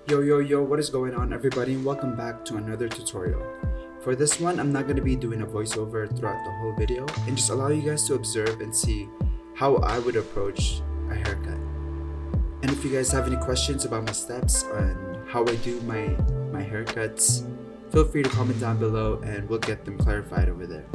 Yo, what is going on everybody, and welcome back to another tutorial. For this one, I'm not going to be doing a voiceover throughout the whole video and just allow you guys to observe and see how I would approach a haircut. And if you guys have any questions about my steps on how I do my haircuts, feel free to comment down below and we'll get them clarified over there.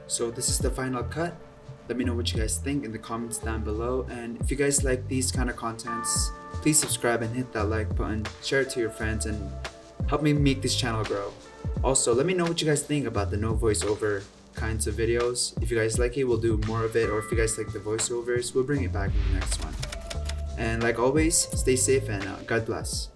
So this is the final cut. Let me know what you guys think in the comments down below, and if you guys like these kind of contents, please subscribe and hit that like button, share it to your friends, and help me make this channel grow. Also, let me know what you guys think about the no voiceover kinds of videos. If you guys like it, we'll do more of it, or if you guys like the voiceovers, we'll bring it back in the next one. And like always, stay safe and God bless.